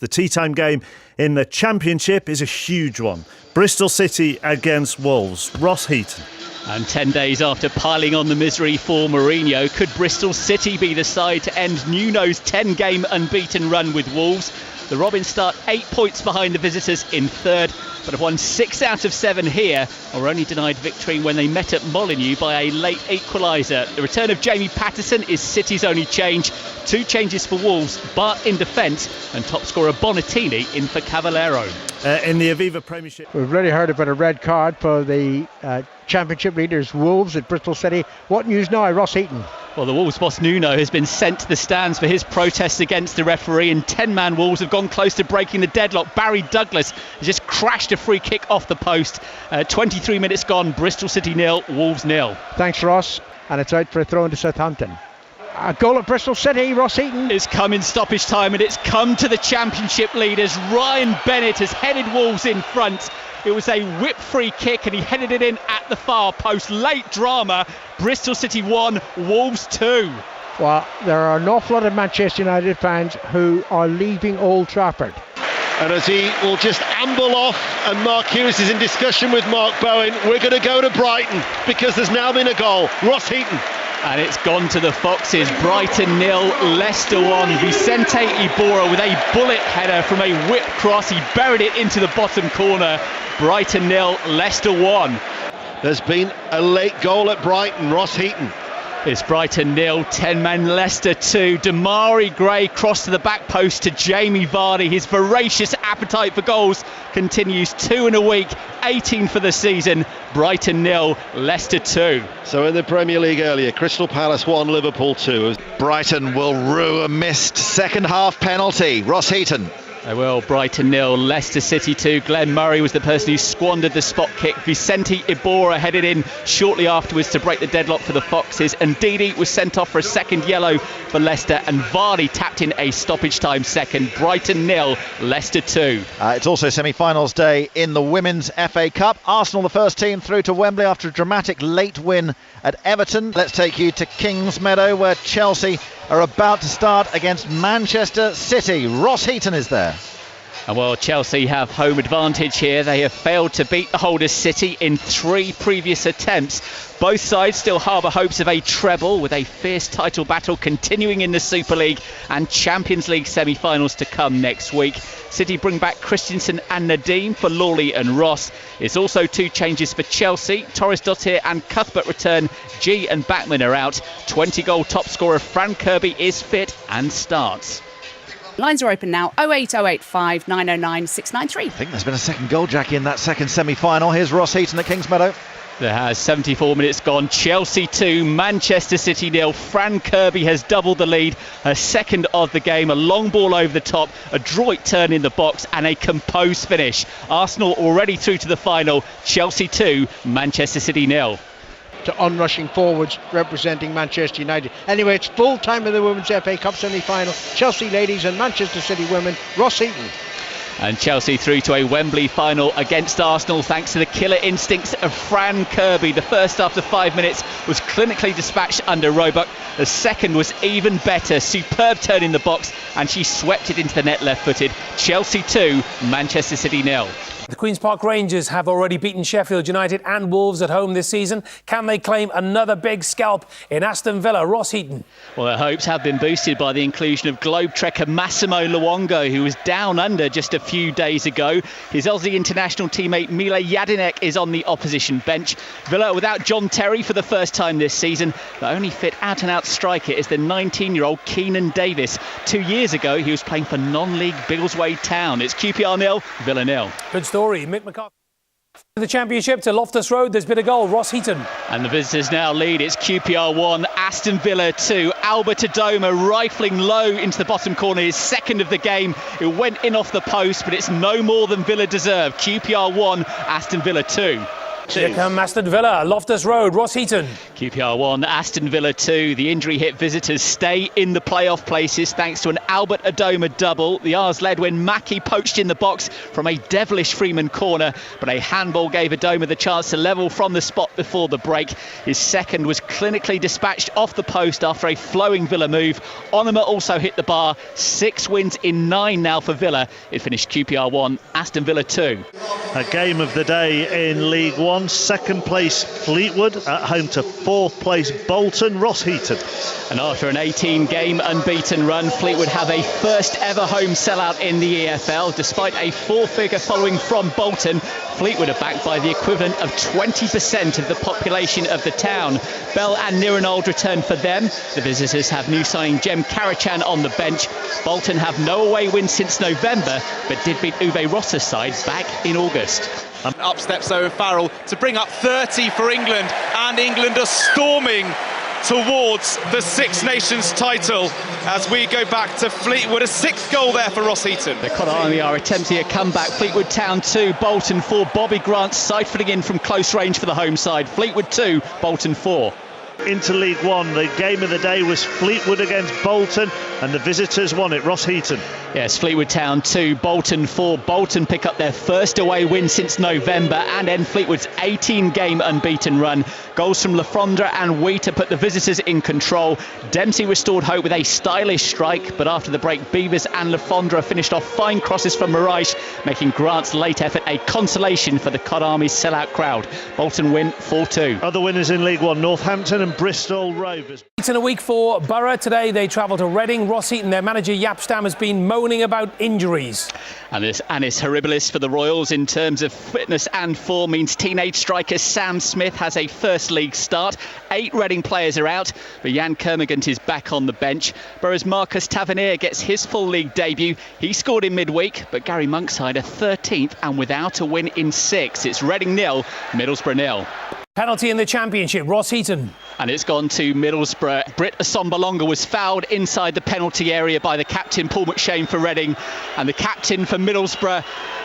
The tea time game in the Championship is a huge one. Bristol City against Wolves. Ross Heaton. And 10 days after piling on the misery for Mourinho, could Bristol City be the side to end Nuno's 10-game unbeaten run with Wolves? The Robins start 8 points behind the visitors in third, but have won 6 out of 7 here, or only denied victory when they met at Molineux by a late equaliser. The return of Jamie Patterson is City's only change. 2 changes for Wolves, Bart in defence, and top scorer Bonatini in for Cavallero. In the Aviva Premiership. We've already heard about a red card for the Championship leaders Wolves at Bristol City. What news now, Ross Heaton? Well, the Wolves boss Nuno has been sent to the stands for his protests against the referee, and 10-man Wolves have gone close to breaking the deadlock. Barry Douglas has just crashed a free kick off the post. 23 minutes gone, Bristol City 0, Wolves 0. Thanks, Ross. And it's out for a throw into Southampton. A goal at Bristol City, Ross Heaton. It's come in stoppage time, and it's come to the Championship leaders. Ryan Bennett has headed Wolves in front. It was a whip free kick and he headed it in at the far post. Late drama. Bristol City 1, Wolves 2. Well, there are an awful lot of Manchester United fans who are leaving Old Trafford. And as he will just amble off, and Mark Hughes is in discussion with Mark Bowen, we're going to go to Brighton because there's now been a goal. Ross Heaton. And it's gone to the Foxes. Brighton 0, Leicester 1. Vicente Iborra with a bullet header from a whip cross. He buried it into the bottom corner. Brighton 0, Leicester 1. There's been a late goal at Brighton. Ross Heaton. It's Brighton 0, 10-man Leicester 2. Damari Gray crossed to the back post to Jamie Vardy. His voracious appetite for goals continues. 2 in a week, 18 for the season. Brighton 0, Leicester 2. So in the Premier League earlier, Crystal Palace 1, Liverpool 2. Brighton will rue a missed second half penalty. Ross Heaton. They will. Brighton 0, Leicester City 2. Glenn Murray was the person who squandered the spot kick. Vicente Iborra headed in shortly afterwards to break the deadlock for the Foxes. And Ndidi was sent off for a second yellow for Leicester. And Vardy tapped in a stoppage time second. Brighton 0, Leicester 2. It's also semi-finals day in the Women's FA Cup. Arsenal, the first team through to Wembley after a dramatic late win at Everton. Let's take you to Kingsmeadow, where Chelsea are about to start against Manchester City. Ross Heaton is there. And well, Chelsea have home advantage here. They have failed to beat the holders City in 3 previous attempts. Both sides still harbour hopes of a treble, with a fierce title battle continuing in the Super League and Champions League semi-finals to come next week. City bring back Christensen and Nadeem for Lawley and Ross. It's also 2 changes for Chelsea. Torres Dottir and Cuthbert return. G and Backman are out. 20-goal top scorer Fran Kirby is fit and starts. Lines are open now, 08085 909 693. I think there's been a second goal, Jackie, in that second semi-final. Here's Ross Heaton at Kingsmeadow. There has. 74 minutes gone. Chelsea 2, Manchester City 0. Fran Kirby has doubled the lead. A second of the game. A long ball over the top. A adroit turn in the box and a composed finish. Arsenal already through to the final. Chelsea 2, Manchester City 0. To onrushing forwards representing Manchester United. Anyway, it's full time in the Women's FA Cup semi-final. Chelsea ladies and Manchester City women. Ross Heaton. And Chelsea through to a Wembley final against Arsenal thanks to the killer instincts of Fran Kirby. The first after 5 minutes was clinically dispatched under Roebuck. The second was even better. Superb turn in the box and she swept it into the net left-footed. Chelsea 2, Manchester City 0. The Queen's Park Rangers have already beaten Sheffield United and Wolves at home this season. Can they claim another big scalp in Aston Villa? Ross Heaton. Well, their hopes have been boosted by the inclusion of Globe-trekker Massimo Luongo, who was down under just a few days ago. His Aussie international teammate Mile Jedinek is on the opposition bench. Villa without John Terry for the first time this season. The only fit out-and-out striker is the 19-year-old Keenan Davis. 2 years ago, he was playing for non-league Biggleswade Town. It's QPR 0, Villa 0. Good story. Mick McCarthy. The Championship to Loftus Road, there's been a goal. Ross Heaton. And the visitors now lead. It's QPR 1, Aston Villa 2. Albert Adoma rifling low into the bottom corner, his second of the game. It went in off the post, but it's no more than Villa deserve. QPR 1, Aston Villa 2. Here come Aston Villa, Loftus Road, Ross Heaton. QPR 1, Aston Villa 2. The injury-hit visitors stay in the playoff places thanks to an Albert Adoma double. The R's led when Mackie poached in the box from a devilish Freeman corner, but a handball gave Adoma the chance to level from the spot before the break. His second was clinically dispatched off the post after a flowing Villa move. Onuma also hit the bar. 6 wins in 9 now for Villa. It finished QPR 1, Aston Villa 2. A game of the day in League One. Second place Fleetwood at home to fourth place Bolton. Ross Heaton. And after an 18-game unbeaten run, Fleetwood have a first ever home sellout in the EFL. Despite a 4-figure following from Bolton, Fleetwood are backed by the equivalent of 20% of the population of the town. Bell and Nirinold return for them. The visitors have new signing Jem Karachan on the bench. Bolton have no away win since November, but did beat Uwe Rosser's side back in August. Up steps Owen Farrell to bring up 30 for England, and England are storming towards the Six Nations title as we go back to Fleetwood. A 6th goal there for Ross Heaton. The Cod Army are attempting a comeback. Fleetwood Town 2, Bolton 4. Bobby Grant siphoning in from close range for the home side. Fleetwood 2, Bolton 4. Into League One, the game of the day was Fleetwood against Bolton, and the visitors won it. Ross Heaton. Yes, Fleetwood Town 2, Bolton 4. Bolton pick up their first away win since November and end Fleetwood's 18-game unbeaten run. Goals from Lafondra and Wheater put the visitors in control. Dempsey restored hope with a stylish strike, but after the break, Beavers and Lafondra finished off fine crosses from Moraes, making Grant's late effort a consolation for the Cod Army's sellout crowd. Bolton win 4-2. Other winners in League One, Northampton and Bristol Rovers. It's in a week for Borough. Today they travel to Reading. Ross Heaton, their manager Jaap Stam, has been moaning about injuries. And this annus horribilis for the Royals in terms of fitness and form means teenage striker Sam Smith has a first league start. 8 Reading players are out, but Jan Kermagant is back on the bench. Borough's Marcus Tavernier gets his full league debut. He scored in midweek, but Gary Monkside are 13th and without a win in 6. It's Reading 0, Middlesbrough 0. Penalty in the Championship, Ross Heaton. And it's gone to Middlesbrough. Britt Assombalonga was fouled inside the penalty area by the captain, Paul McShane, for Reading. And the captain for Middlesbrough,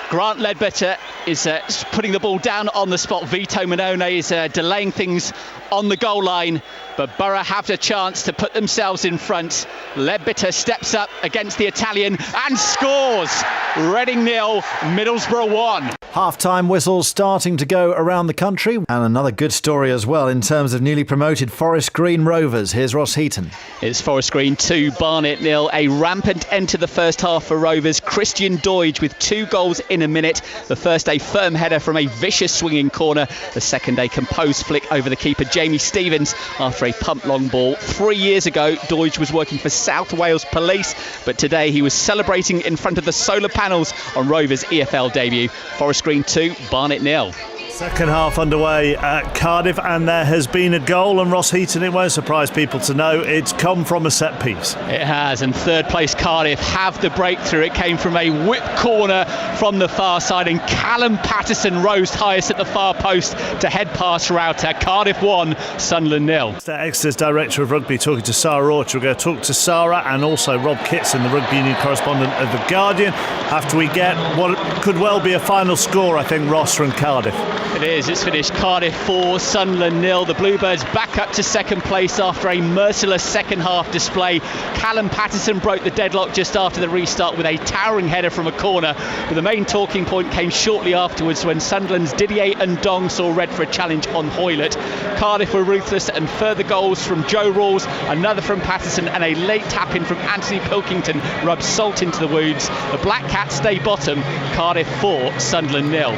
Grant Ledbetter, is putting the ball down on the spot. Vito Manone is delaying things on the goal line, but Borough have the chance to put themselves in front. Ledbetter steps up against the Italian and scores. Reading 0, Middlesbrough 1. Half-time whistles starting to go around the country, and another good story as well in terms of newly promoted Forest Green Rovers. Here's Ross Heaton. It's Forest Green 2, Barnet 0. A rampant end to the first half for Rovers. Christian Doidge with 2 goals in a minute. The first a firm header from a vicious swinging corner. The second a composed flick over the keeper Jamie Stevens after a pump long ball. 3 years ago, Doidge was working for South Wales Police, but today he was celebrating in front of the solar panels on Rovers' EFL debut. Forest Green 2, Barnet 0. Second half underway at Cardiff, and there has been a goal, and Ross Heaton, it won't surprise people to know it's come from a set piece. It has, and third place Cardiff have the breakthrough. It came from a whip corner from the far side, and Callum Patterson rose highest at the far post to head past Router. Cardiff 1, Sunderland 0. Exeter's Director of Rugby talking to Sarah Orchard. We're going to talk to Sarah and also Rob Kitson, the rugby union correspondent of The Guardian, after we get what could well be a final score, I think, Ross, from Cardiff. It is. It's finished Cardiff 4, Sunderland 0. The Bluebirds back up to second place after a merciless second half display. Callum Patterson broke the deadlock just after the restart with a towering header from a corner. But the main talking point came shortly afterwards when Sunderland's Didier Ndong saw red for a challenge on Hoylett. Cardiff were ruthless, and further goals from Joe Rawls, another from Patterson, and a late tap-in from Anthony Pilkington rubbed salt into the wounds. The Black Cats stay bottom. Cardiff 4, Sunderland 0.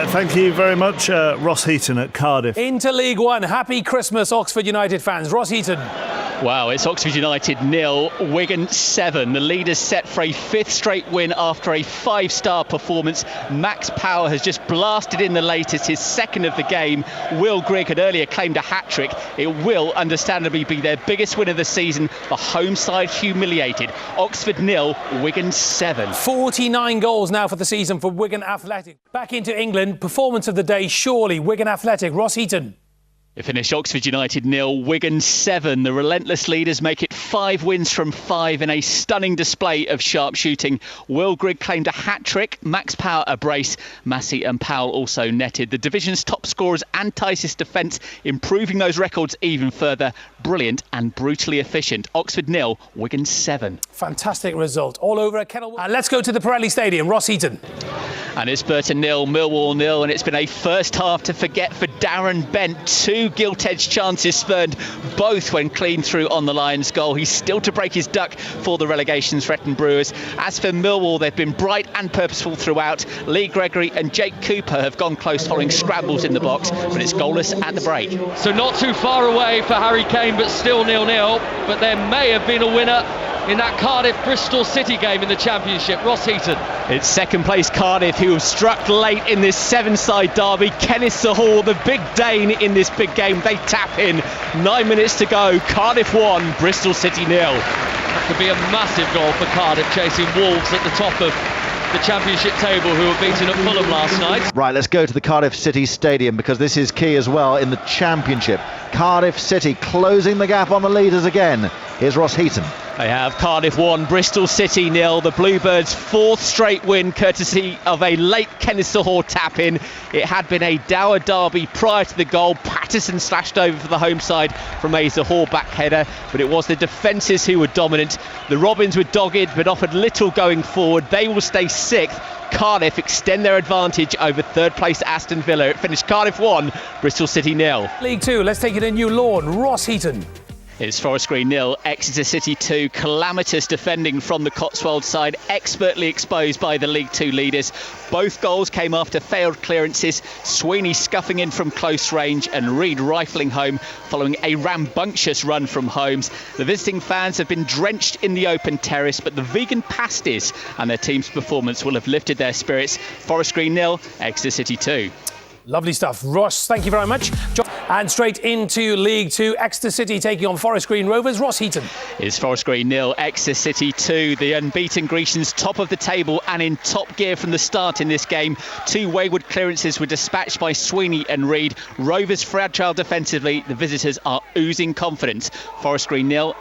Thank you very much, Ross Heaton at Cardiff. Into League One. Happy Christmas, Oxford United fans. Ross Heaton. Wow, it's Oxford United 0, Wigan 7. The leaders set for a 5th straight win after a 5-star performance. Max Power has just blasted in the latest, his second of the game. Will Grigg had earlier claimed a hat-trick. It will understandably be their biggest win of the season. The home side humiliated. Oxford 0, Wigan 7. 49 goals now for the season for Wigan Athletic. Back into England, performance of the day surely Wigan Athletic. Ross Heaton. It finished Oxford United 0, Wigan 7. The relentless leaders make it 5 wins from 5 in a stunning display of sharp shooting. Will Grigg claimed a hat-trick, Max Power a brace, Massey and Powell also netted. The division's top scorers and tightest defence, improving those records even further. Brilliant and brutally efficient. Oxford 0, Wigan 7. Fantastic result. All over at Kenilworth. And let's go to the Pirelli Stadium. Ross Heaton. And it's Burton 0, Millwall 0, and it's been a first half to forget for Darren Bent. 2 gilt-edged chances spurned, both when clean through on the Lions' goal. He's still to break his duck for the relegation-threatened Brewers. As for Millwall, they've been bright and purposeful throughout. Lee Gregory and Jake Cooper have gone close following scrambles in the box, but it's goalless at the break. So not too far away for Harry Kane, but still 0-0. But there may have been a winner in that Cardiff-Bristol City game in the Championship. Ross Heaton. It's second place Cardiff, who have struck late in this 7-side derby. Kenneth Sahal, the big Dane in this big game. They tap in. 9 minutes to go. Cardiff 1, Bristol City 0. That could be a massive goal for Cardiff, chasing Wolves at the top of the Championship table, who were beaten at Fulham last night. Right, let's go to the Cardiff City Stadium, because this is key as well in the Championship. Cardiff City closing the gap on the leaders again. Here's Ross Heaton. They have Cardiff 1, Bristol City 0. The Bluebirds' 4th straight win, courtesy of a late Kenneth Sahal tap-in. It had been a dour derby prior to the goal. Patterson slashed over for the home side from a Sahal back header, but it was the defences who were dominant. The Robins were dogged, but offered little going forward. They will stay 6th. Cardiff extend their advantage over 3rd place Aston Villa. It finished Cardiff 1, Bristol City 0. League 2, let's take it to New Lawn. Ross Heaton. It's Forest Green 0, Exeter City 2. Calamitous defending from the Cotswold side, expertly exposed by the League 2 leaders. Both goals came after failed clearances. Sweeney scuffing in from close range and Reid rifling home following a rambunctious run from Holmes. The visiting fans have been drenched in the open terrace, but the vegan pasties and their team's performance will have lifted their spirits. Forest Green 0, Exeter City 2. Lovely stuff. Ross, thank you very much. And straight into League 2, Exeter City taking on Forest Green Rovers. Ross Heaton. It's Forest Green 0, Exeter City 2. The unbeaten Grecians top of the table and in top gear from the start in this game. 2 wayward clearances were dispatched by Sweeney and Reid. Rovers fragile defensively. The visitors are oozing confidence. Forest Green 0,